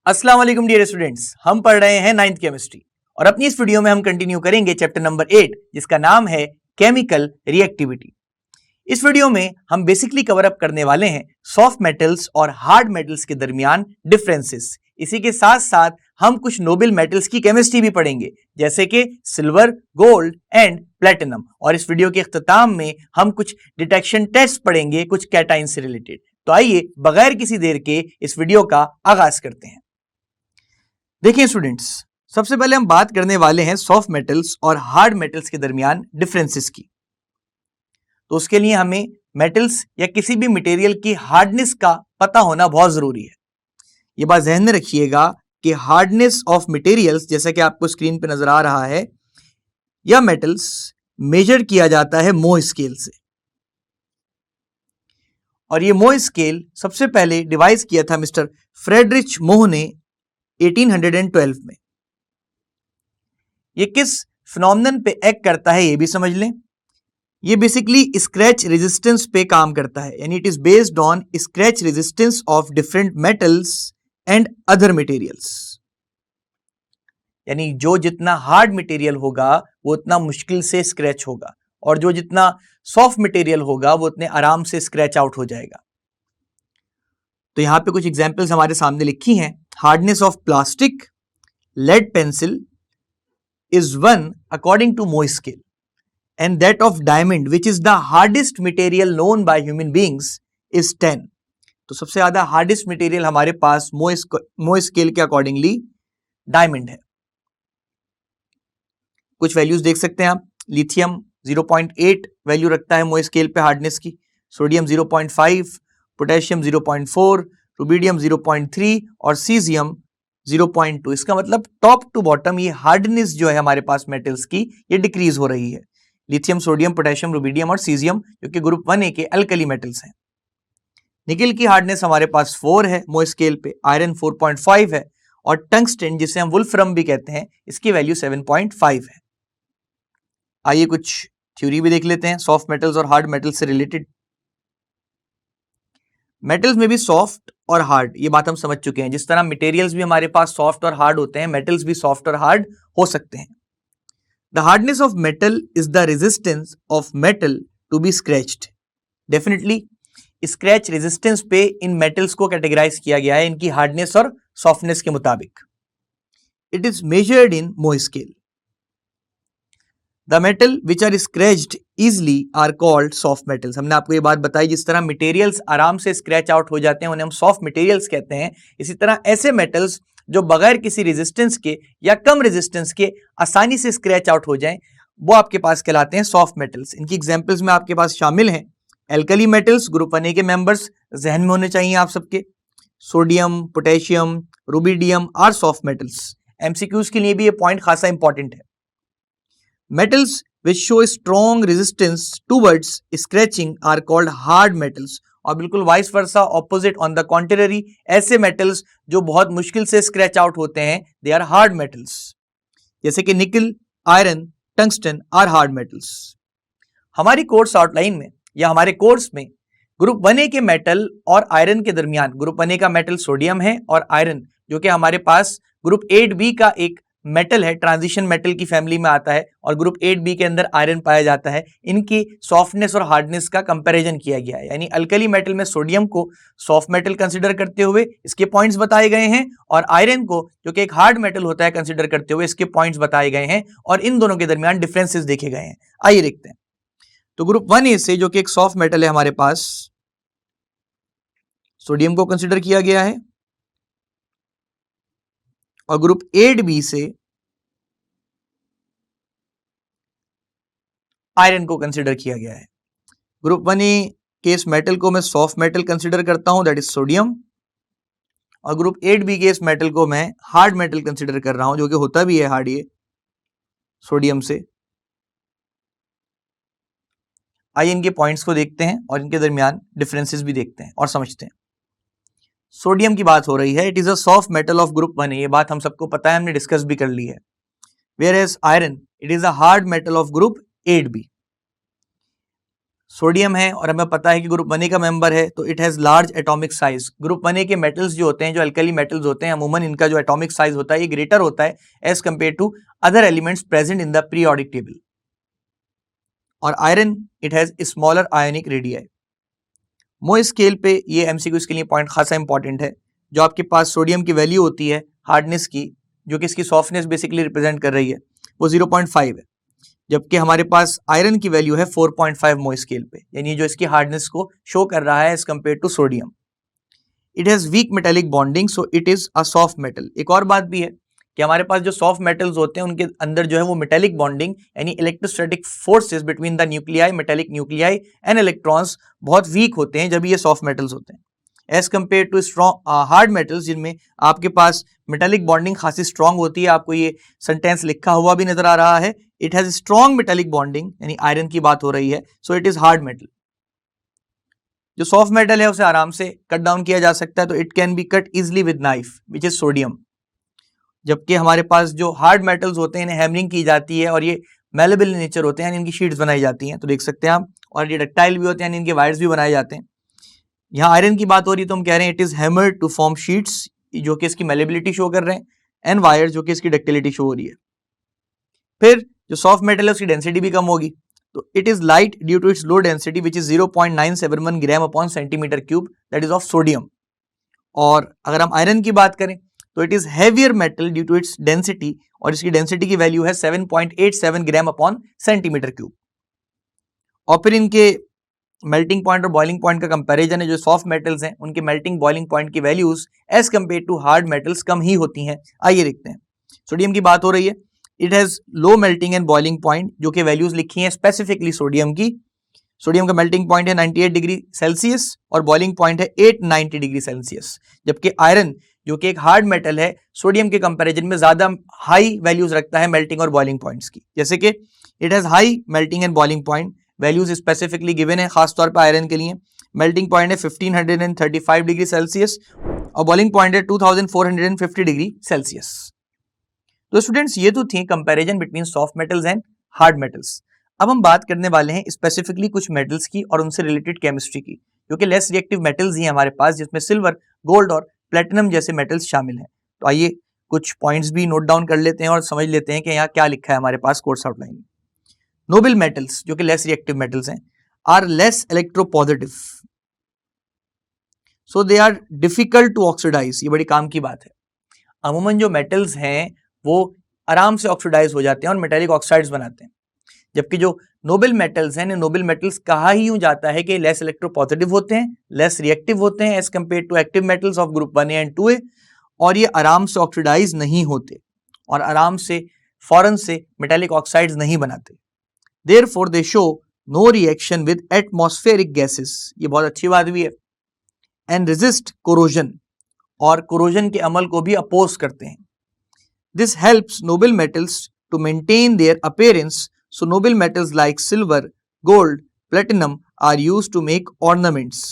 अस्सलाम वालेकुम dear students, हम पढ़ रहे हैं 9th केमिस्ट्री और अपनी इस वीडियो में हम कंटिन्यू करेंगे चैप्टर नंबर 8 जिसका नाम है केमिकल रिएक्टिविटी। इस वीडियो में हम बेसिकली कवर अप करने वाले हैं सॉफ्ट मेटल्स और हार्ड मेटल्स के दरमियान डिफरेंसेस। इसी के साथ साथ हम कुछ नोबल मेटल्स की केमिस्ट्री भी पढ़ेंगे जैसे कि सिल्वर, गोल्ड एंड प्लेटिनम। और इस वीडियो के इख्तिताम में हम कुछ डिटेक्शन टेस्ट पढ़ेंगे कुछ कैटाइन से रिलेटेड। तो आइए बगैर किसी देर के इस वीडियो का आगाज करते हैं। देखिए स्टूडेंट्स, सबसे पहले हम बात करने वाले हैं सॉफ्ट मेटल्स और हार्ड मेटल्स के दरमियान डिफरेंसेस की। तो उसके लिए हमें मेटल्स या किसी भी मटेरियल की हार्डनेस का पता होना बहुत जरूरी है। यह बात ध्यान में रखिएगा कि हार्डनेस ऑफ मटेरियल्स, जैसा कि आपको स्क्रीन पे नजर आ रहा है, या मेटल्स मेजर किया जाता है मोह स्केल से। और ये मोह स्केल सबसे पहले डिवाइस किया था मिस्टर फ्रेडरिच मोह ने 1812 में। ये किस फिनोमिनन पे एक्ट करता है ये भी समझ लें। ये बेसिकली स्क्रैच रेजिस्टेंस पे काम करता है, यानी it is based on scratch resistance of different metals and other materials. यानी जो जितना हार्ड मटेरियल होगा वो उतना मुश्किल से स्क्रैच होगा और जो जितना सॉफ्ट मटेरियल होगा वो उतने आराम से स्क्रैच आउट हो जाएगा। तो यहां पे कुछ एग्जांपल्स हमारे सामने लिखी हैं। Hardness of plastic, lead pencil is 1 according to Mohs scale, and that of diamond, which is the hardest material known by human beings, is 10. तो सबसे ज्यादा हार्डेस्ट मटेरियल हमारे पास मोह स्केल के अकॉर्डिंगली डायमंड है। कुछ वैल्यूज देख सकते हैं आप। लिथियम 0.8 वैल्यू रखता है मोह स्केल पे हार्डनेस की, सोडियम 0.5, पोटेशियम 0.4, रुबिडियम 0.3 और सीजियम 0.2। इसका मतलब टॉप टू बॉटम ये हार्डनेस जो है हमारे पास मेटल्स की ये डिक्रीज हो रही है। लिथियम, सोडियम, पोटेशियम, रुबिडियम और सीजियम जो कि ग्रुप 1A के अल्कली मेटल्स हैं। निकेल की हार्डनेस हमारे पास 4 है मोह स्केल पे, आयरन 4.5 है और टंगस्टन जिसे हम वुल्फ्रम भी कहते हैं इसकी वैल्यू 7.5 है। आइए कुछ थ्योरी भी देख लेते हैं सॉफ्ट मेटल्स और हार्ड मेटल्स से रिलेटेड। मेटल्स में भी सॉफ्ट और हार्ड, ये बात हम समझ चुके हैं। जिस तरह मटेरियल्स भी हमारे पास सॉफ्ट और हार्ड होते हैं, मेटल्स भी सॉफ्ट और हार्ड हो सकते हैं। The hardness of metal is the resistance of metal to be scratched. Definitely scratch resistance पे इन मेटल्स को कैटेगराइज किया गया है इनकी हार्डनेस और सॉफ्टनेस के मुताबिक। It is measured in Mohs scale. The metal which are scratched easily are called soft metals. हमने आपको ये बात बताई, जिस तरह मटेरियल्स आराम से स्क्रैच आउट हो जाते हैं उन्हें हम सॉफ्ट मटेरियल्स कहते हैं। इसी तरह ऐसे मेटल्स जो बगैर किसी रेजिस्टेंस के या कम रेजिस्टेंस के आसानी से स्क्रैच आउट हो जाएं वो आपके पास कहलाते हैं सॉफ्ट मेटल्स। इनकी एग्जांपल्स में आपके पास शामिल हैं एल्कली मेटल्स, ग्रुप 1A के मेंबर्स जहन में होने चाहिए आप सबके। Sodium, potassium, rubidium are soft metals. MCQs के लिए भी ये पॉइंट खासा इंपॉर्टेंट है। Metals which show strong resistance towards scratching are called hard metals। और बिल्कुल vice versa opposite on the contrary, ऐसे मेटल्स जो बहुत मुश्किल से स्क्रैच आउट होते हैं दे आर हार्ड मेटल्स। जैसे कि nickel, iron, tungsten are hard metals. हमारी कोर्स आउटलाइन में या हमारे कोर्स में ग्रुप 1A के मेटल और आयरन के दरमियान, ग्रुप 1A का मेटल सोडियम है और आयरन जो कि हमारे पास ग्रुप 8B का एक मेटल है, ट्रांजिशन मेटल की फैमिली में आता है और ग्रुप 8B के अंदर आयरन पाया जाता है। इनकी सॉफ्टनेस और हार्डनेस का कंपैरिजन किया गया है। यानी अल्कली मेटल में सोडियम को सॉफ्ट मेटल कंसीडर करते हुए इसके पॉइंट्स बताए गए हैं और आयरन को जो कि एक हार्ड मेटल होता है कंसीडर करते हुए इसके पॉइंट्स बताए गए हैं और इन दोनों के दरमियान डिफरेंसेस देखे गए हैं। आइए देखते हैं। तो ग्रुप 1A से जो कि एक सॉफ्ट मेटल है हमारे पास, सोडियम को कंसीडर किया गया है और ग्रुप 8B से आयरन को कंसीडर किया गया है। ग्रुप 1A के इस मेटल को मैं सॉफ्ट मेटल कंसीडर करता हूं, दैट इज सोडियम, और ग्रुप 8B के इस मेटल को मैं हार्ड मेटल कंसीडर कर रहा हूं जो कि होता भी है हार्ड ये सोडियम से। आइए इनके पॉइंट्स को देखते हैं और इनके दरमियान डिफरेंसेस भी देखते हैं और समझते हैं। सोडियम की बात हो रही है। It is a soft metal of group 1A, ये बात हम सबको पता है, हमने डिस्कस भी कर ली है। Whereas iron it is a hard metal of group 8B। Sodium है और हमें पता है कि ग्रुप 1A का मेंबर है, तो it has large atomic size. Group 1A के मेटल्स जो होते हैं, जो अल्कली मेटल्स होते हैं, अमूमन इनका जो एटॉमिक साइज होता है ये ग्रेटर होता है as compare to other elements present in the periodic table. और iron, it has smaller ionic radii. Mohs scale पे ये एमसीक्यू के लिए पॉइंट खासा इंपॉर्टेंट है। जो आपके पास सोडियम की वैल्यू होती है हार्डनेस की, जो कि इसकी सॉफ्टनेस बेसिकली रिप्रेजेंट कर रही है, वो 0.5 है, जबकि हमारे पास आयरन की वैल्यू है 4.5 मोइ स्केल पे, यानी जो इसकी हार्डनेस को शो कर रहा है as compare to sodium. It has weak metallic bonding, so it is a soft metal. एक और बात भी है कि हमारे पास जो सॉफ्ट मेटल्स होते हैं उनके अंदर जो है वो मेटेलिक बॉन्डिंग यानी electrostatic forces between the nuclei, metallic nuclei and electrons बहुत वीक होते हैं जब ये सॉफ्ट मेटल्स होते हैं as compare to strong hard metals, जिनमें आपके पास मेटेलिक बॉन्डिंग खासी स्ट्रॉन्ग होती है। आपको ये सेंटेंस लिखा हुआ भी नजर आ रहा है, it has strong metallic bonding, यानी आयरन की बात हो रही है, सो इट इज हार्ड मेटल। जो सॉफ्ट मेटल है उसे आराम से कट डाउन किया जा सकता है, तो it can be cut easily with knife which is sodium. जबकि हमारे पास जो हार्ड मेटल्स होते हैं इन्हें हैमरिंग की जाती है और ये मेलेबल नेचर होते हैं, इनकी शीट्स बनाई जाती हैं, तो देख सकते हैं आप, और ये डक्टाइल भी होते हैं, इनके वायर्स भी बनाए जाते हैं। यहाँ आयरन की बात हो रही है तो हम कह रहे हैं it is hammered to form sheets, जो कि इसकी मेलेबिलिटी शो कर रहे हैं, एंड वायर जो कि इसकी डक्टिलिटी शो हो रही है। फिर जो सॉफ्ट मेटल है उसकी डेंसिटी भी कम होगी, तो it is light due to its low density which is 0.971 gram upon centimetre cube, that is of sodium. और अगर हम आयरन की बात करें तो it is heavier metal due to its density, और इसकी डेंसिटी की वैल्यू है 7.87 ग्राम अपॉन सेंटीमीटर क्यूब। और फिर इनके मेल्टिंग पॉइंट और बॉइलिंग पॉइंट का कंपैरिजन है। जो सॉफ्ट मेटल्स हैं उनके मेल्टिंग बॉइलिंग पॉइंट की values as compare to hard metals कम ही होती हैं। आइए देखते हैं। सोडियम की बात हो रही है, it has low melting and boiling point, जो कि वैल्यूज लिखी हैं स्पेसिफिकली सोडियम की। सोडियम का मेल्टिंग पॉइंट है 98 डिग्री सेल्सियस और बॉइलिंग पॉइंट है 890 डिग्री सेल्सियस। जबकि आयरन जो कि एक हार्ड मेटल है, सोडियम के कंपैरिजन में ज्यादा हाई वैल्यूज रखता है मेल्टिंग और बॉइलिंग पॉइंट्स की। जैसे कि it has high melting and boiling point, values specifically given है खासतौर पर आयरन के लिए। मेल्टिंग पॉइंट है 1535 डिग्री सेल्सियस और बॉइलिंग पॉइंट है 2450 डिग्री सेल्सियस। तो स्टूडेंट्स ये तो थी comparison between soft metals and hard metals. अब हम बात करने वाले हैं स्पेसिफिकली कुछ मेटल्स की और उनसे रिलेटेड केमिस्ट्री की, जो कि लेस रिएक्टिव मेटल्स ही हैं हमारे पास, जिसमें सिल्वर, गोल्ड और प्लेटिनम जैसे मेटल्स शामिल हैं। तो आइए कुछ पॉइंट्स भी नोट डाउन कर लेते हैं और समझ लेते हैं कि यहाँ क्या लिखा है हमारे पास कोर्स आउटलाइन में। नोबल मेटल्स जो कि लेस रिएक्टिव मेटल्स हैं, are less electropositive, so they are difficult to oxidise. ये बड़ी काम की बात है। अमूमन जो मेटल्स हैं वो आराम से ऑक्सीडाइज हो जाते हैं और मेटेलिक ऑक्साइड्स बनाते हैं, जबकि जो नोबल मेटल्स हैं, नोबल मेटल्स कहा ही यूं जाता है कि लेस इलेक्ट्रोपॉजिटिव होते हैं, लेस रिएक्टिव होते हैं as compare to active metals of group 1A and 2A, और ये आराम से ऑक्सीडाइज नहीं होते और आराम से फौरन से मेटेलिक ऑक्साइड्स नहीं बनाते। Therefore, they show no reaction with atmospheric gases, ये बहुत अच्छी बात भी है, and resist corrosion, और corrosion के अमल को भी अपोज करते हैं। This helps noble metals to maintain their appearance, so noble metals like silver, gold, platinum are used to make ornaments.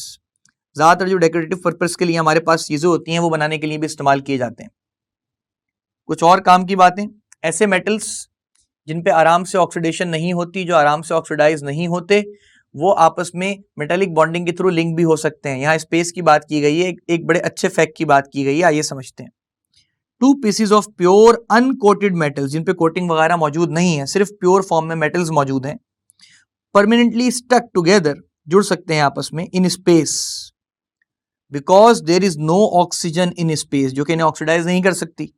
ज्यादातर जो डेकोरेटिव पर्पस के लिए हमारे पास चीजें होती हैं वो बनाने के लिए भी इस्तेमाल किए जाते हैं। कुछ और काम की बातें, ऐसे मेटल्स जिन पे आराम से ऑक्सीडेशन नहीं होती, जो आराम से ऑक्सीडाइज नहीं होते, वो आपस में मेटालिक बॉन्डिंग के थ्रू लिंक भी हो सकते हैं। यहाँ स्पेस की बात की गई है, एक बड़े अच्छे फैक्ट की बात की गई है, आइए समझते हैं। Two pieces of pure uncoated metals, जिन पे कोटिंग वगैरह मौजूद नहीं है, सिर्फ प्योर फॉर्म में मेटल्स मौजूद हैं, परमानेंटली स्टक टुगेदर, जुड़ सकते हैं आपस में in space, because there is no oxygen in space, जो कि इन्हें ऑक्सीडाइज नहीं कर सकती,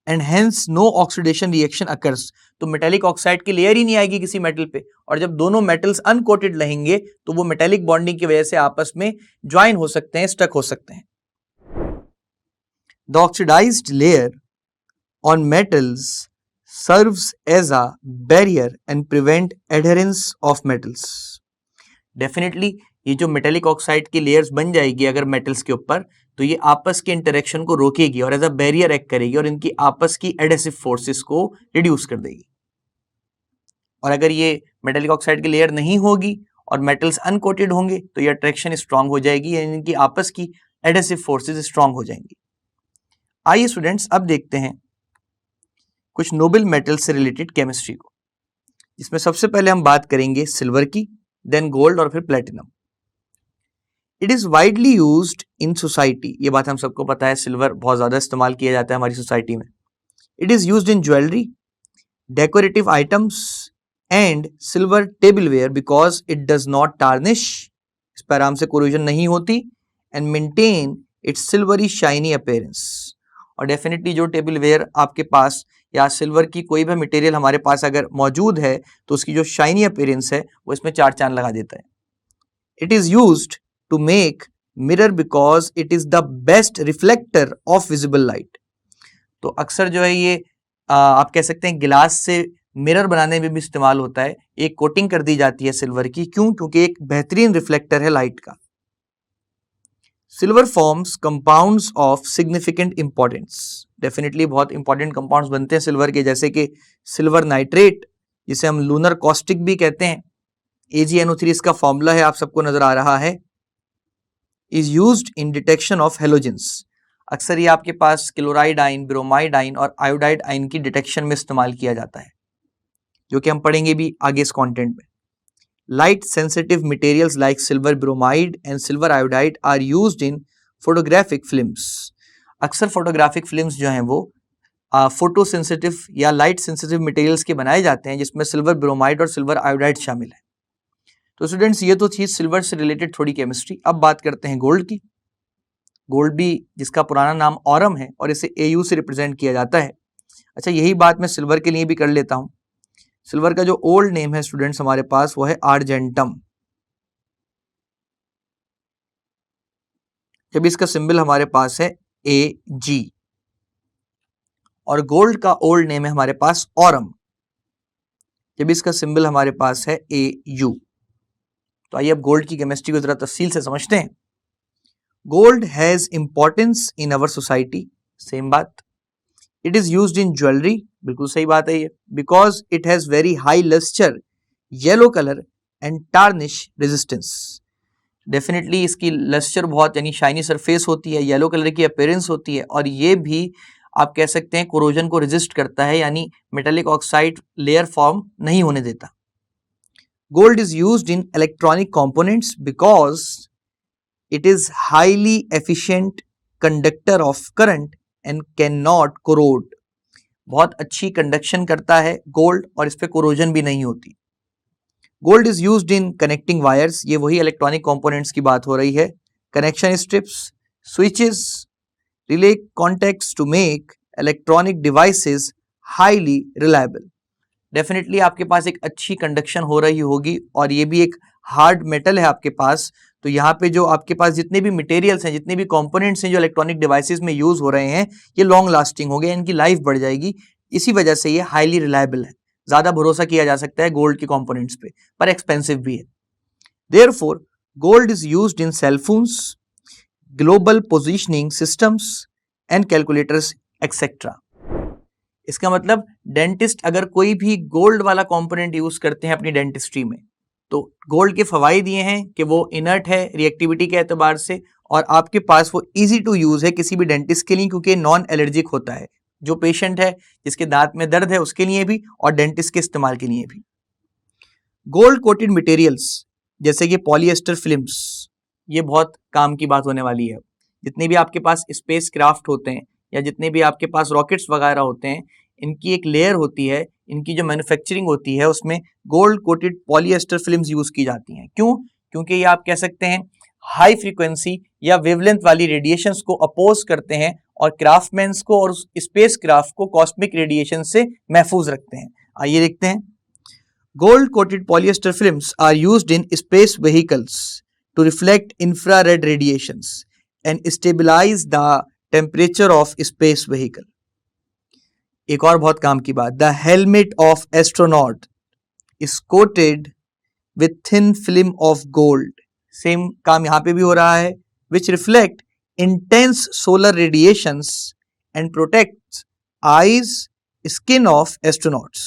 and hence no oxidation reaction occurs. तो मेटेलिक ऑक्साइड की लेयर ही नहीं आएगी किसी मेटल पे, और जब दोनों मेटल्स अनकोटेड रहेंगे तो वो मेटेलिक बॉन्डिंग की वजह से आपस में ज्वाइन हो सकते हैं, स्टक हो सकते हैं। The oxidised layer on metals serves as a barrier and prevent adherence of metals. Definitely ये जो मेटेलिक ऑक्साइड की लेयर्स बन जाएगी अगर मेटल्स के ऊपर, तो ये आपस के इंटरेक्शन को रोकेगी और एज अ बैरियर एक्ट करेगी और इनकी आपस की एडेसिव फोर्सेस को रिड्यूस कर देगी। और अगर ये मेटेलिक ऑक्साइड की लेयर नहीं होगी और मेटल्स अनकोटेड होंगे तो ये अट्रैक्शन स्ट्रांग हो जाएगी, यानी इनकी आपस की एडेसिव फोर्सेस स्ट्रांग हो जाएंगी। आइए स्टूडेंट्स अब देखते हैं कुछ नोबल मेटल्स से रिलेटेड केमिस्ट्री को, जिसमें सबसे पहले हम बात करेंगे सिल्वर की, देन गोल्ड और फिर platinum. It is widely used in society, ये बात हम सबको पता है, सिल्वर बहुत ज्यादा इस्तेमाल किया जाता है हमारी सोसाइटी में। It is used in jewellery, decorative items and silver tableware because it does not tarnish, इस पर आराम से कोरोजन नहीं होती, and maintain its silvery shiny appearance. और डेफिनेटली जो टेबलवेयर आपके पास या सिल्वर की कोई भी मटेरियल हमारे पास अगर मौजूद है तो उसकी जो शाइनी अपीयरेंस है वो इसमें चार चांद लगा देता है। It is used to make mirror because it is the best reflector of visible light. तो अक्सर जो है ये आप कह सकते हैं गिलास से मिरर बनाने में भी इस्तेमाल होता है। एक कोटिंग कर दी जाती है सिल्वर की, क्यों? क्योंकि एक बेहतरीन रिफ्लेक्टर है लाइट का। Silver forms compounds of significant importance, definitely बहुत इंपॉर्टेंट कंपाउंड्स बनते हैं सिल्वर के, जैसे कि सिल्वर नाइट्रेट जिसे हम लूनर कॉस्टिक भी कहते हैं, AgNO3 इसका फॉर्मूला है, आप सबको नजर आ रहा है। Is used in detection of halogens, अक्सर ये आपके पास क्लोराइड आइन, ब्रोमाइड आइन और आयोडाइड आइन की डिटेक्शन में इस्तेमाल किया जाता है, जो कि हम पढ़ेंगे भी आगे इस कंटेंट में। Light sensitive materials like silver bromide and silver iodide are used in photographic films. अक्सर फोटोग्राफिक फिल्म्स जो हैं वो फोटो सेंसिटिव या लाइट सेंसिटिव मटेरियल्स के बनाए जाते हैं, जिसमें सिल्वर ब्रोमाइड और सिल्वर आयोडाइड शामिल है। तो स्टूडेंट्स ये तो चीज सिल्वर से रिलेटेड थोड़ी केमिस्ट्री। अब बात करते हैं गोल्ड की। गोल्ड भी जिसका पुराना नाम ऑरम है और इसे AU से रिप्रेजेंट किया जाता है। अच्छा, यही बात मैं सिल्वर के लिए भी कर लेता हूं। सिल्वर का जो ओल्ड नेम है स्टूडेंट्स हमारे पास वो है आर्जेंटम, जब इसका सिंबल हमारे पास है AG। और गोल्ड का ओल्ड नेम है हमारे पास ऑरम, जब इसका सिंबल हमारे पास है AU। तो आइए अब गोल्ड की केमिस्ट्री को जरा तफसील से समझते हैं। Gold has importance in our society, same बात। It is used in jewellery, बिल्कुल सही बात है ये, because it has very high lustre, yellow colour and tarnish resistance. Definitely इसकी लस्टर बहुत यानी शाइनी सरफेस होती है, येलो कलर की अपीयरेंस होती है, और ये भी आप कह सकते हैं कोरोजन को रेजिस्ट करता है, यानी मेटालिक ऑक्साइड लेयर फॉर्म नहीं होने देता। Gold is used in electronic components because it is highly efficient conductor of current and can not corrode. बहुत अच्छी कंडक्शन करता है गोल्ड और इस पे कोरोजन भी नहीं होती। Gold is used in connecting wires, ये वही इलेक्ट्रॉनिक कंपोनेंट्स की बात हो रही है। Connection strips, switches, relay contacts to make electronic devices highly reliable. Definitely आपके पास एक अच्छी कंडक्शन हो रही होगी और ये भी एक हार्ड मेटल है आपके पास, तो यहाँ पे जो आपके पास जितने भी मटेरियल्स हैं, जितने भी कंपोनेंट्स हैं जो इलेक्ट्रॉनिक डिवाइसेस में यूज हो रहे हैं, ये लॉन्ग लास्टिंग हो गए, इनकी लाइफ बढ़ जाएगी। इसी वजह से ये हाईली रिलायबल है, ज्यादा भरोसा किया जा सकता है गोल्ड के कंपोनेंट्स पे, पर एक्सपेंसिव भी है। Therefore gold is used in cell phones, global positioning systems and calculators etcetera. इसका मतलब डेंटिस्ट अगर कोई भी गोल्ड वाला कंपोनेंट यूज करते हैं अपनी डेंटिस्ट्री में, तो गोल्ड के फवाइद ये हैं कि वो इनर्ट है रिएक्टिविटी के एतबार से, और आपके पास वो इजी टू यूज है किसी भी डेंटिस्ट के लिए, क्योंकि नॉन एलर्जिक होता है। जो पेशेंट है जिसके दांत में दर्द है उसके लिए भी और डेंटिस्ट के इस्तेमाल के लिए भी। गोल्ड कोटेड मटेरियल्स जैसे कि पॉलिएस्टर फिल्म्स, ये बहुत काम की बात होने वाली है। जितने भी आपके पास स्पेस क्राफ्ट होते हैं या जितने भी आपके पास रॉकेट्स वगैरह होते हैं, इनकी एक लेयर होती है, इनकी जो मैन्युफैक्चरिंग होती है उसमें gold coated polyester films use की जाती हैं। क्यों? क्योंकि ये आप कह सकते हैं हाई फ्रीक्वेंसी या वेवलेंथ वाली रेडिएशंस को अपोज करते हैं और क्राफ्टमैन्स को और स्पेस क्राफ्ट को कॉस्मिक रेडिएशन से महफूज रखते हैं। आइए देखते हैं। Gold coated polyester films are used in space vehicles to reflect infrared radiations and stabilise the temperature of space vehicle. एक और बहुत काम की बात, the helmet of astronaut is coated with thin film of gold. Same काम यहां पे भी हो रहा है, which reflect intense solar radiations and protect eyes skin of astronauts.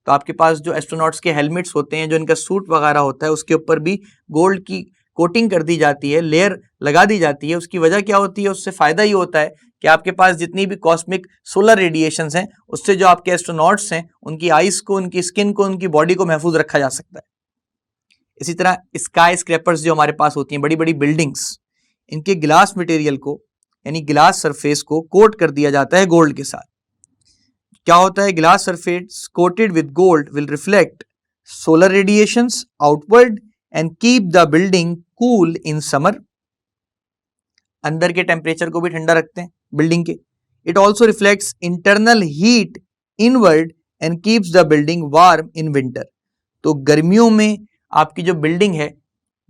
तो आपके पास जो एस्ट्रोनॉट्स के हेलमेट्स होते हैं, जो इनका सूट वगैरह होता है, उसके ऊपर भी गोल्ड की कोटिंग कर दी जाती है, लेयर लगा दी जाती है। उसकी वजह क्या होती है? उससे फायदा ये होता है कि आपके पास जितनी भी कॉस्मिक सोलर रेडिएशंस हैं, उससे जो आपके एस्ट्रोनॉट्स हैं उनकी आइज को, उनकी स्किन को, उनकी बॉडी को महफूज रखा जा सकता है। इसी तरह स्काई स्क्रैपर्स जो हमारे पास होती हैं, बड़ी बड़ी बिल्डिंग्स, इनके ग्लास मटेरियल को यानी ग्लास सरफेस को कोट कर दिया जाता है गोल्ड के साथ। क्या होता है, glass surface coated with gold will reflect solar radiations outward and keep the building cool in summer. अंदर के टेम्परेचर को भी ठंडा रखते हैं बिल्डिंग के। It also reflects internal heat inward and keeps the building warm in winter. तो गर्मियों में आपकी जो बिल्डिंग है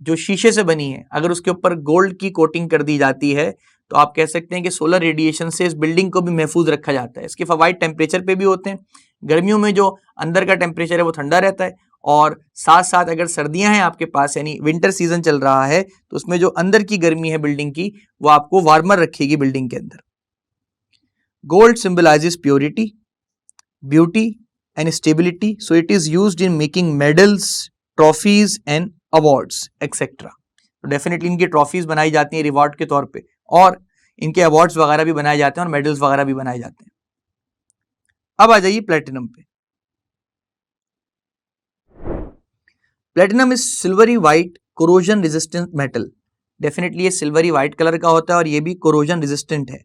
जो शीशे से बनी है, अगर उसके ऊपर गोल्ड की कोटिंग कर दी जाती है तो आप कह सकते हैं कि सोलर रेडिएशन से इस बिल्डिंग को भी महफूज रखा जाता है। इसके फवाइद टेम्परेचर पे भी होते हैं। गर्मियों में जो अंदर का टेम्परेचर है वो ठंडा रहता है, और साथ साथ अगर सर्दियां हैं आपके पास यानी विंटर सीजन चल रहा है तो उसमें जो अंदर की गर्मी है बिल्डिंग की वो आपको वार्मर रखेगी बिल्डिंग के अंदर। Gold symbolizes purity, beauty and stability, so it is used in making medals, trophies and awards etcetera. तो डेफिनेटली इनकी ट्रॉफीज बनाई जाती हैं रिवॉर्ड के तौर पे, और इनके अवार्ड्स वगैरह भी बनाए जाते हैं और मेडल्स वगैरह भी बनाए जाते हैं। अब आ जाइए प्लेटिनम पे। Platinum is silvery white corrosion resistant metal. Definitely ये सिल्वरी व्हाइट कलर का होता है और ये भी कोरोजन रेजिस्टेंट है।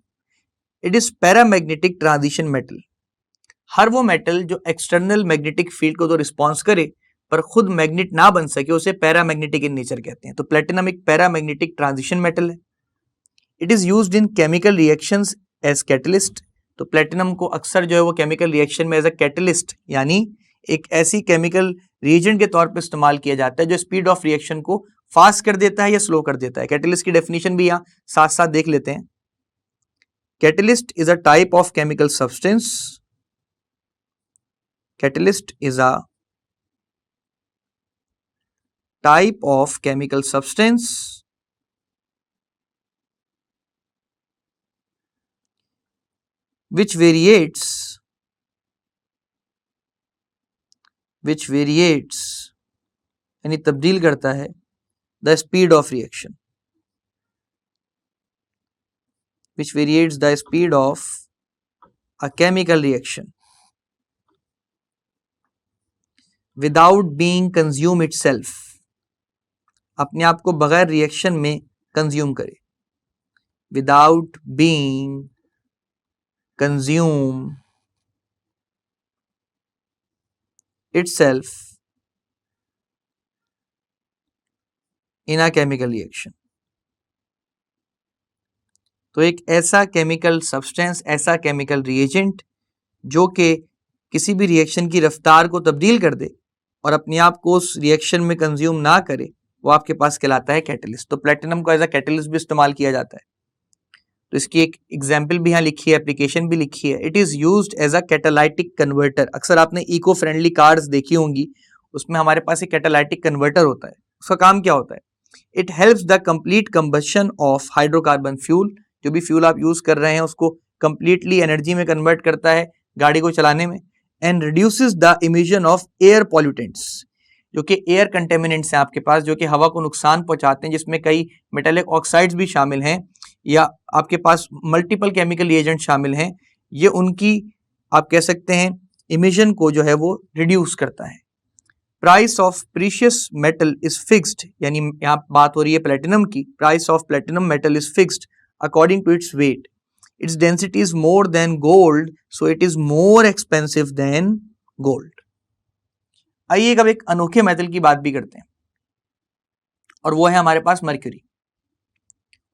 It is paramagnetic transition metal. हर वो मेटल जो एक्सटर्नल मैग्नेटिक फील्ड को तो रिस्पॉन्स करे पर खुद मैग्नेट ना बन सके उसे पैरामैग्नेटिक इन नेचर कहते हैं। तो प्लेटिनम एक पैरामैग्नेटिक ट्रांजिशन मेटल है। It is used in chemical reactions as catalyst. तो प्लेटिनम को अक्सर जो है वो केमिकल रिएक्शन में एज अ कैटलिस्ट यानी एक ऐसी केमिकल रिएजेंट के तौर पे इस्तेमाल किया जाता है जो स्पीड ऑफ रिएक्शन को फास्ट कर देता है या स्लो कर देता है। कैटलिस्ट की डेफिनेशन भी यहाँ साथ साथ देख लेते हैं। Catalyst is a type of chemical substance. Catalyst is a type of chemical substance which variates यानी तब्दील करता है the speed of reaction, which varies the speed of a chemical reaction without being consumed itself, अपने आप को बगैर reaction में consume करे। Without being consume itself in a chemical reaction. तो एक ऐसा केमिकल सब्सटेंस, ऐसा केमिकल रिएजेंट जो कि किसी भी रिएक्शन की रफ्तार को तब्दील कर दे और अपने आप को उस रिएक्शन में कंज्यूम ना करे, वो आपके पास कहलाता है कैटलिस्ट। तो प्लेटिनम को एज अ कैटलिस्ट भी इस्तेमाल किया जाता है। तो इसकी एक एग्जांपल भी यहाँ लिखी है, एप्लीकेशन भी लिखी है। It is used as a catalytic converter. अक्सर आपने इको फ्रेंडली कार्ड्स देखी होंगी, उसमें हमारे पास एक कैटालाइटिक कन्वर्टर होता है। उसका काम क्या होता है? It helps the complete combustion of hydrocarbon fuel. जो भी फ्यूल आप यूज कर रहे हैं उसको कंप्लीटली एनर्जी में कन्वर्ट करता है गाड़ी को चलाने में। And reduces the emission of air pollutants, जो कि एयर कंटेमिनेंट्स हैं आपके पास, जो कि हवा को नुकसान पहुंचाते हैं, जिसमें कई मेटेलिक ऑक्साइड्स भी शामिल हैं या आपके पास मल्टीपल केमिकल रिएजेंट शामिल हैं। ये उनकी आप कह सकते हैं इमिशन को जो है वो रिड्यूस करता है। Price of precious metal is fixed, यानी यहाँ बात हो रही है प्लेटिनम की। Price of platinum metal is fixed according to its weight. Its density is more than gold, so it is more expensive than gold. आइए अब एक अनोखे मेटल की बात भी करते हैं, और वो है हमारे पास मर्क्यूरी।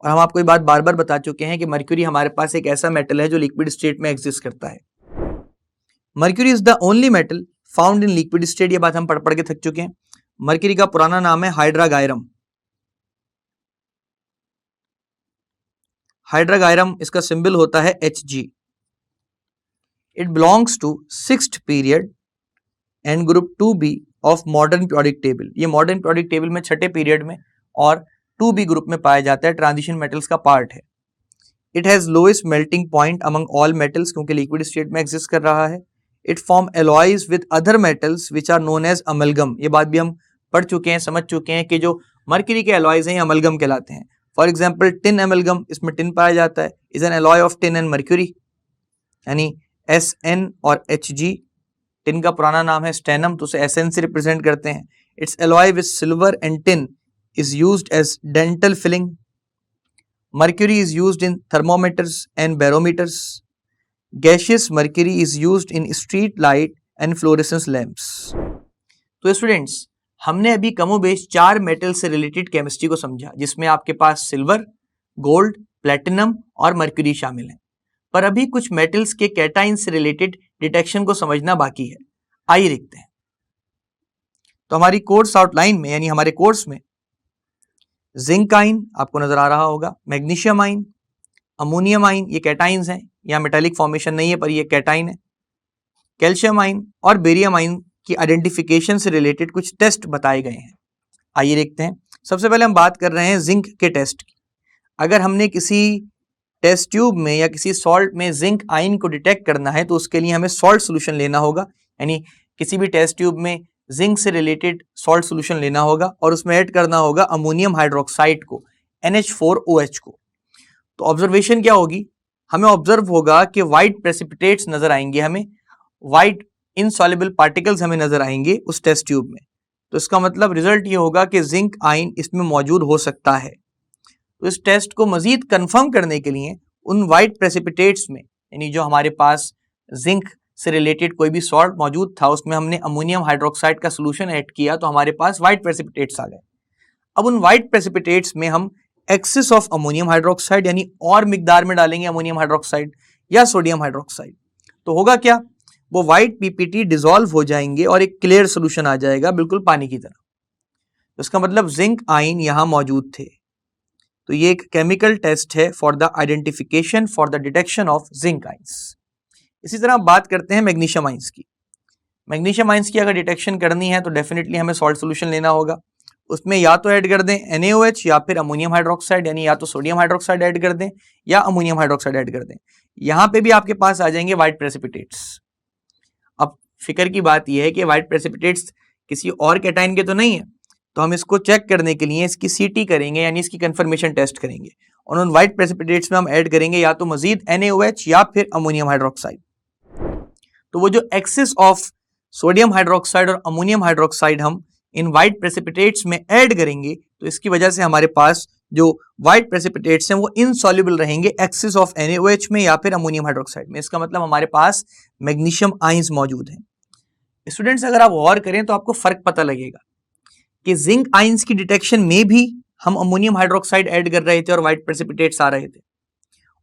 और हम आपको ये बात बार बार बता चुके हैं कि मर्क्यूरी हमारे पास एक ऐसा मेटल है जो लिक्विड स्टेट में एग्जिस्ट करता है। Mercury is the only metal found in liquid state. ये बात हम पढ़ के थक चुके हैं। मर्क्यूरी का पुराना नाम है हाइड्रागायरम। हाइड्रागायरम इसका सिंबल होता है Hg। It belongs to 6th period and group 2b of modern periodic table. ये मॉडर्न पीरियोडिक टेबल में छठे पीरियड में और 2b ग्रुप में पाया जाता है, ट्रांजिशन मेटल्स का पार्ट है। It has lowest melting point among all metals, क्योंकि लिक्विड स्टेट में एग्जिस्ट कर रहा है। It form alloys with other metals which are known as amalgam. ये बात भी हम पढ़ चुके हैं, समझ चुके हैं कि जो मर्क्यूरी के एलॉयज हैं अमलगम कहलाते हैं। फॉर एग्जाम्पल टिन अमलगम, इसमें टिन पाया जाता है, is an alloy of tin and mercury, यानी Sn और Hg। टिन का पुराना नाम है स्टेनम, तो उसे Sn से रिप्रेजेंट करते हैं। Its alloy with silver and tin is used as dental filling. Mercury is used in thermometers and barometers. Gaseous mercury is used in street light and fluorescence lamps. तो students, हमने अभी कमोबेश 4 metal से related chemistry को समझा, जिसमें आपके पास silver, gold, platinum और मर्क्यूरी शामिल हैं। पर अभी कुछ मेटल्स के कैटाइन से रिलेटेड डिटेक्शन को समझना बाकी है। आइए देखते हैं। तो हमारी कोर्स आउटलाइन में, यानी हमारे कोर्स में, जिंक आइन आपको नजर आ रहा होगा, मैग्नीशियम आइन, अमोनियम आइन, ये कैटाइंस हैं। यहाँ मेटालिक फॉर्मेशन नहीं है पर ये कैटाइन है। कैल्शियम आइन और बेरियम आइन की आइडेंटिफिकेशन से रिलेटेड कुछ टेस्ट बताए गए हैं। आइए देखते हैं। सबसे पहले हम बात कर रहे हैं जिंक के टेस्ट की। अगर हमने किसी टेस्ट ट्यूब में या किसी सॉल्ट में जिंक आइन को डिटेक्ट करना है तो उसके लिए हमें सॉल्ट सोल्यूशन लेना होगा, यानी किसी भी टेस्ट ट्यूब में जिंक से रिलेटेड सॉल्ट सोल्यूशन लेना होगा और उसमें ऐड करना होगा अमोनियम हाइड्रोक्साइड को, NH4OH को। तो ऑब्जर्वेशन क्या होगी, हमें ऑब्जर्व होगा कि व्हाइट प्रेसिपिटेट्स नजर आएंगे, हमें व्हाइट इनसॉल्युबल पार्टिकल्स हमें नजर आएंगे उस टेस्ट ट्यूब में। तो इसका मतलब रिजल्ट ये होगा कि जिंक आइन इसमें मौजूद हो सकता है। तो इस टेस्ट को मजीद कंफर्म करने के लिए उन व्हाइट प्रेसिपिटेट्स में, यानी जो हमारे पास जिंक से रिलेटेड कोई भी सॉल्ट मौजूद था, उसमें हमने अमोनियम हाइड्रोक्साइड का सोल्यूशन ऐड किया तो हमारे पास व्हाइट प्रेसिपिटेट्स आ गए। अब उन व्हाइट प्रेसिपिटेट्स में हम एक्सेस ऑफ अमोनियम हाइड्रोक्साइड, यानी और मिकदार में डालेंगे अमोनियम हाइड्रोक्साइड या सोडियम हाइड्रोक्साइड। तो होगा क्या, वो व्हाइट पीपीटी डिसॉल्व हो जाएंगे और एक क्लियर सोल्यूशन आ जाएगा, बिल्कुल पानी की तरह। तो इसका मतलब जिंक आइन यहां मौजूद थे। तो ये एक केमिकल टेस्ट है for the identification, for the detection of zinc ions. इसी तरह बात करते हैं मैग्नीशियम आइंस की। मैग्नीशियम आइंस की अगर डिटेक्शन करनी है तो डेफिनेटली हमें सॉल्ट सोल्यूशन लेना होगा। उसमें या तो ऐड कर दें NaOH या फिर अमोनियम हाइड्रोक्साइड, यानी या तो सोडियम हाइड्रोक्साइड ऐड कर दें या अमोनियम हाइड्रोक्साइड ऐड कर दें। यहां पे भी आपके पास आ जाएंगे व्हाइट प्रेसिपिटेट्स। अब फिक्र की बात यह है कि व्हाइट प्रेसिपिटेट्स किसी और कैटाइन के तो नहीं है, तो हम इसको चेक करने के लिए इसकी CT करेंगे, यानी इसकी कंफर्मेशन टेस्ट करेंगे और उन व्हाइट प्रेसिपिटेट्स में हम ऐड करेंगे या तो मजीद NaOH या फिर अमोनियम हाइड्रोक्साइड। तो वो जो एक्सेस ऑफ सोडियम हाइड्रोक्साइड और अमोनियम हाइड्रोक्साइड हम इन व्हाइट प्रेसिपिटेट्स में ऐड करेंगे तो इसकी वजह से हमारे पास जो व्हाइट प्रेसिपिटेट्स हैं वो इनसॉल्युबल रहेंगे एक्सेस ऑफ NaOH में या फिर अमोनियम हाइड्रोक्साइड में। इसका मतलब हमारे पास मैग्नीशियम आइंस मौजूद हैं। स्टूडेंट्स, अगर आप गौर करें तो आपको फर्क पता लगेगा कि जिंक आइंस की डिटेक्शन में भी हम अमोनियम हाइड्रोक्साइड ऐड कर रहे थे और व्हाइट प्रेसिपिटेट्स आ रहे थे,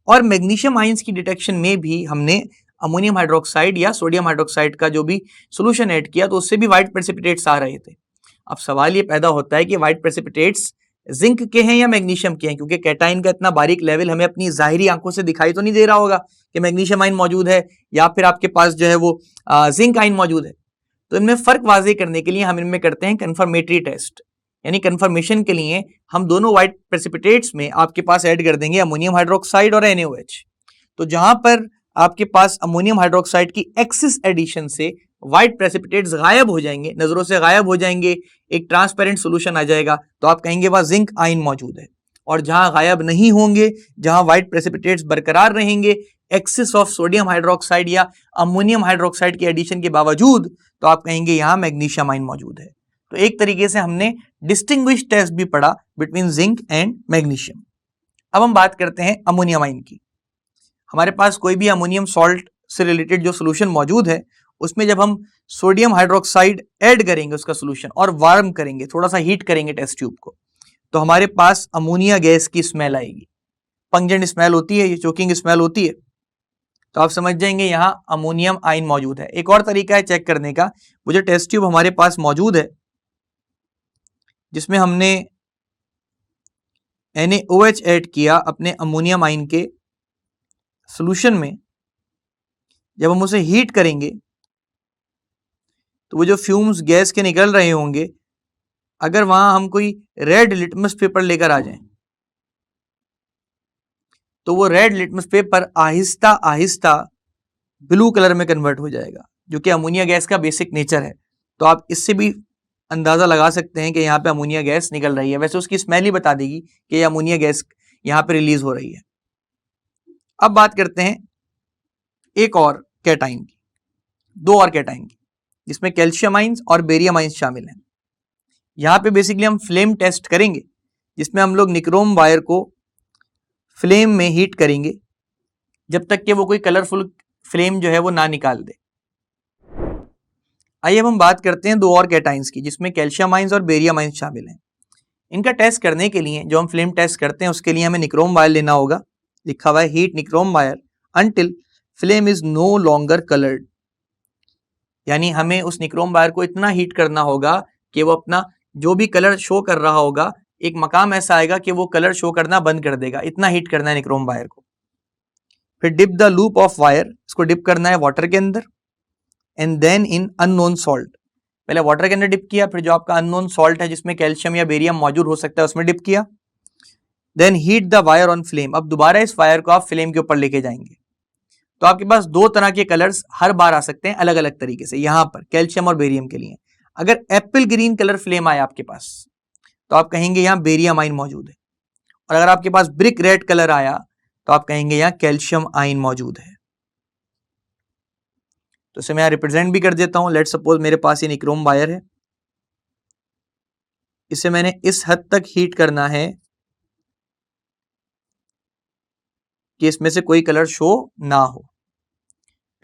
और मैग्नीशियम आइंस की डिटेक्शन में भी हमने अमोनियम हाइड्रोक्साइड या सोडियम हाइड्रोक्साइड का जो भी सोल्यूशन ऐड किया तो उससे भी व्हाइट प्रेसिपिटेट्स आ रहे थे। अब सवाल ये पैदा होता है कि व्हाइट प्रेसिपिटेट्स जिंक के हैं या मैग्नीशियम के हैं, क्योंकि कैटाइन का इतना बारीक लेवल हमें अपनी जाहिरी आंखों से दिखाई तो नहीं दे रहा होगा कि मैग्नीशियम आइन मौजूद है या फिर आपके पास जो है वो जिंक आइन मौजूद है। तो इनमें फर्क वाजे करने के लिए हम इनमें करते हैं कंफर्मेटरी टेस्ट, यानी कंफर्मेशन के लिए हम दोनों व्हाइट प्रेसिपिटेट्स में आपके पास ऐड कर देंगे अमोनियम हाइड्रोक्साइड और NaOH। तो जहां पर आपके पास अमोनियम हाइड्रोक्साइड की एक्सिस एडिशन से व्हाइट प्रेसिपिटेट्स गायब हो जाएंगे, नजरों से गायब हो जाएंगे, एक ट्रांसपेरेंट सोल्यूशन आ जाएगा, तो आप कहेंगे वहां जिंक आइन मौजूद है। और जहां गायब नहीं होंगे, जहां व्हाइट प्रेसिपिटेट्स बरकरार रहेंगे एक्सिस ऑफ सोडियम हाइड्रोक्साइड या अमोनियम हाइड्रोक्साइड के एडिशन के बावजूद, तो आप कहेंगे यहां मैग्नीशियम आइन मौजूद है। तो एक तरीके से हमने डिस्टिंग्विश टेस्ट भी पढ़ा बिटवीन जिंक एंड मैग्नीशियम। अब हम बात करते हैं अमोनियम आइन की। हमारे पास कोई भी अमोनियम सॉल्ट से रिलेटेड जो सोल्यूशन मौजूद है उसमें जब हम सोडियम हाइड्रोक्साइड ऐड करेंगे उसका सोल्यूशन और वार्म करेंगे, थोड़ा सा हीट करेंगे टेस्ट ट्यूब को, तो हमारे पास अमोनिया गैस की स्मेल आएगी। पंजेंट स्मेल होती है, ये चोकिंग स्मेल होती है। तो आप समझ जाएंगे यहां अमोनियम आइन मौजूद है। एक और तरीका है चेक करने का, वो जो टेस्ट ट्यूब हमारे पास मौजूद है जिसमें हमने NaOH ऐड किया अपने अमोनियम आइन के सोल्यूशन में, जब हम उसे हीट करेंगे तो वो जो फ्यूम्स गैस के निकल रहे होंगे, अगर वहां हम कोई रेड लिटमस पेपर लेकर आ जाएं तो वो red litmus paper Aahista Aahista blue colour में कन्वर्ट हो जाएगा, जो कि अमोनिया गैस का बेसिक नेचर है। तो आप इससे भी अंदाजा लगा सकते हैं कि यहाँ पे अमोनिया गैस निकल रही है। वैसे उसकी स्मेल ही बता देगी कि ये अमोनिया गैस यहाँ पे रिलीज हो रही है। अब बात करते हैं एक और कैटाइन की, दो और कैटाइन की, जिसमें कैल्शियम आइंस और बेरियम आइंस शामिल हैं। यहाँ पे बेसिकली हम फ्लेम टेस्ट करेंगे, जिसमें हम लोग निक्रोम वायर को फ्लेम में हीट करेंगे जब तक कि वो कोई कलरफुल फ्लेम जो है वो ना निकाल दे। आइए अब हम बात करते हैं दो और कैटाइंस की, जिसमें कैल्शियम आइंस और बेरियम आइंस शामिल हैं। इनका टेस्ट करने के लिए जो हम फ्लेम टेस्ट करते हैं उसके लिए हमें निक्रोम वायर लेना होगा। लिखा हुआ है heat nichrome wire until flame is no longer coloured, यानी हमें उस निक्रोम वायर को इतना हीट करना होगा कि वो अपना जो भी कलर शो कर रहा होगा एक मकाम ऐसा आएगा कि वो कलर शो करना बंद कर देगा। इतना हीट करना है निक्रोम वायर को। फिर dip the loop of wire, इसको डिप करना है वाटर के अंदर, and then in unknown salt. पहले वाटर के अंदर डिप किया, फिर जो आपका अननोन सॉल्ट है जिसमें कैल्शियम या बेरियम मौजूद हो सकता है उसमें डिप किया। Then heat the wire on flame. अब दोबारा इस वायर को आप फ्लेम के ऊपर लेके जाएंगे तो आपके पास दो तरह के कलर्स हर बार आ सकते हैं अलग अलग तरीके से। यहां पर कैल्शियम और बेरियम के लिए अगर एप्पल ग्रीन कलर फ्लेम आया आपके पास तो आप कहेंगे यहां बेरियम आइन मौजूद है, और अगर आपके पास ब्रिक रेड कलर आया तो आप कहेंगे यहां कैल्शियम आइन मौजूद है। तो इसे मैं यहां रिप्रेजेंट भी कर देता हूं। लेट सपोज मेरे पास ये निक्रोम वायर है, इसे मैंने इस हद तक हीट करना है कि इसमें से कोई कलर शो ना हो।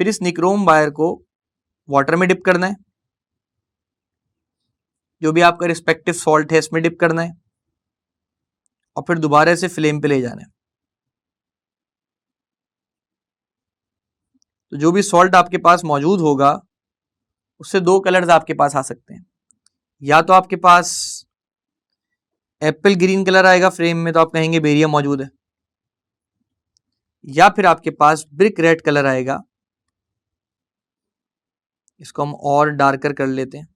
फिर इस निक्रोम वायर को वाटर में डिप करना है, जो भी आपका रिस्पेक्टिव सॉल्ट है इसमें डिप करना है, और फिर दोबारा से फ्लेम पे ले जाना है। तो जो भी सॉल्ट आपके पास मौजूद होगा उससे दो कलर्स आपके पास आ सकते हैं। या तो आपके पास एप्पल ग्रीन कलर आएगा फ्लेम में तो आप कहेंगे बेरियम मौजूद है, या फिर आपके पास ब्रिक रेड कलर आएगा। इसको हम और डार्कर कर लेते हैं,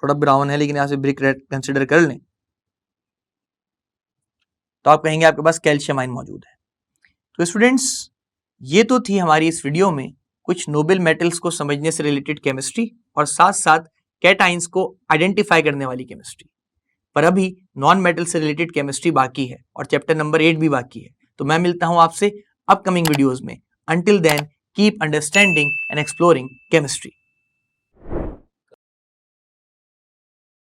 थोड़ा ब्राउन है लेकिन यहां से ब्रिक रेड कंसिडर कर लें, तो आप कहेंगे आपके पास कैल्शियम आयन मौजूद है। तो स्टूडेंट्स, ये तो थी हमारी इस वीडियो में कुछ नोबल मेटल्स को समझने से रिलेटेड केमिस्ट्री और साथ साथ कैटाइंस को आइडेंटिफाई करने वाली केमिस्ट्री। पर अभी नॉन मेटल से रिलेटेड केमिस्ट्री बाकी है और चैप्टर नंबर 8 भी बाकी है। तो मैं मिलता हूं आपसे अपकमिंग वीडियोस में। Until then keep understanding and exploring chemistry.